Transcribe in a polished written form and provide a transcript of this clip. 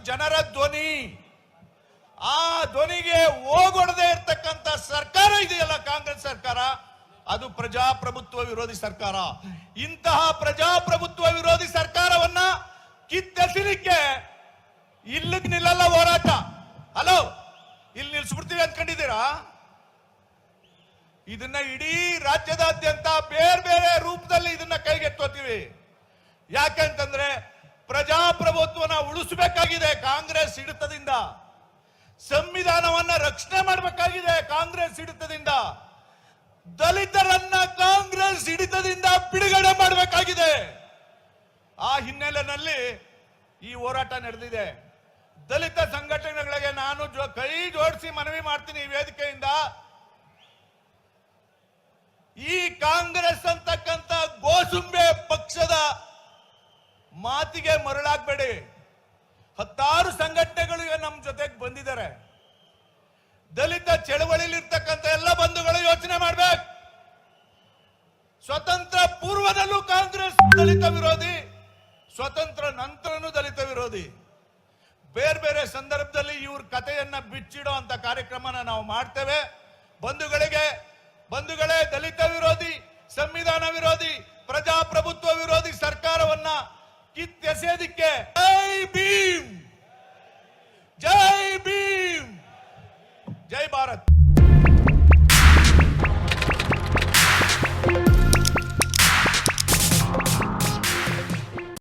ಜನರ ಧ್ವನಿ. ಆ ಧ್ವನಿಗೆ ಹೋಗೊಡದೆ ಇರ್ತಕ್ಕಂಥ ಸರ್ಕಾರ ಇದೆಯಲ್ಲ ಕಾಂಗ್ರೆಸ್ ಸರ್ಕಾರ, ಅದು ಪ್ರಜಾಪ್ರಭುತ್ವ ವಿರೋಧಿ ಸರ್ಕಾರ. ಇಂತಹ ಪ್ರಜಾಪ್ರಭುತ್ವ ವಿರೋಧಿ ಸರ್ಕಾರವನ್ನ ಕಿತ್ತೆಸಲಿಕ್ಕೆ ಇಲ್ಲಿಗೆ ನಿಲ್ಲಲ್ಲ ಹೋರಾಟ. ಹಲೋ, ಇಲ್ಲಿ ನಿಲ್ಸ್ಬಿಡ್ತೀವಿ ಅಂದ್ಕೊಂಡಿದ್ದೀರಾ? ಇದನ್ನ ಇಡೀ ರಾಜ್ಯದಾದ್ಯಂತ ಬೇರೆ ಬೇರೆ ರೂಪದಲ್ಲಿ ಇದನ್ನ ಕೈಗೆತ್ತೋತೀವಿ. ಯಾಕೆಂತಂದ್ರೆ ಪ್ರಜಾಪ್ರಭುತ್ವನ ಉಳಿಸಬೇಕಾಗಿದೆ ಕಾಂಗ್ರೆಸ್ ಹಿಡಿತದಿಂದ. ಸಂವಿಧಾನವನ್ನ ರಕ್ಷಣೆ ಮಾಡಬೇಕಾಗಿದೆ ಕಾಂಗ್ರೆಸ್ ಹಿಡಿತದಿಂದ. ದಲಿತರನ್ನ ಕಾಂಗ್ರೆಸ್ ಹಿಡಿತದಿಂದ ಬಿಡುಗಡೆ ಮಾಡಬೇಕಾಗಿದೆ. ಆ ಹಿನ್ನೆಲೆಯಲ್ಲಿ ಈ ಹೋರಾಟ ನಡೆದಿದೆ. ದಲಿತ ಸಂಘಟನೆಗಳಿಗೆ ನಾನು ಕೈ ಜೋಡಿಸಿ ಮನವಿ ಮಾಡ್ತೀನಿ ಈ ವೇದಿಕೆಯಿಂದ, ಈ ಕಾಂಗ್ರೆಸ್ ಅಂತಕ್ಕಂಥ ಗೋಸುಂಬೆ ಪಕ್ಷದ ಮಾತಿಗೆ ಮರಳಾಗಬೇಡಿ. 10 ಸಂಘಟನೆಗಳು ನಮ್ಮ ಜೊತೆಗೆ ಬಂದಿದ್ದಾರೆ. ದಲಿತ ಚಳವಳಿಲಿರ್ತಕ್ಕಂಥ ಎಲ್ಲ ಬಂಧುಗಳು ಯೋಚನೆ ಮಾಡ್ಬೇಕು. ಸ್ವತಂತ್ರ ಪೂರ್ವದಲ್ಲೂ ಕಾಂಗ್ರೆಸ್ ದಲಿತ ವಿರೋಧಿ, ಸ್ವತಂತ್ರ ನಂತರನೂ ದಲಿತ ವಿರೋಧಿ. ಬೇರೆ ಬೇರೆ ಸಂದರ್ಭದಲ್ಲಿ ಇವ್ರ ಕಥೆಯನ್ನ ಬಿಚ್ಚಿಡೋ ಅಂತ ಕಾರ್ಯಕ್ರಮನ ನಾವು ಮಾಡ್ತೇವೆ. ಬಂಧುಗಳೇ, ದಲಿತ ವಿರೋಧಿ, ಸಂವಿಧಾನ ವಿರೋಧಿ, ಪ್ರಜಾಪ್ರಭುತ್ವ ವಿರೋಧಿ ಸರ್ಕಾರವನ್ನ ಕಿತ್ತೆಸೆಯೋದಿಕ್ಕೆ ಜೈ ಭೀಮ್.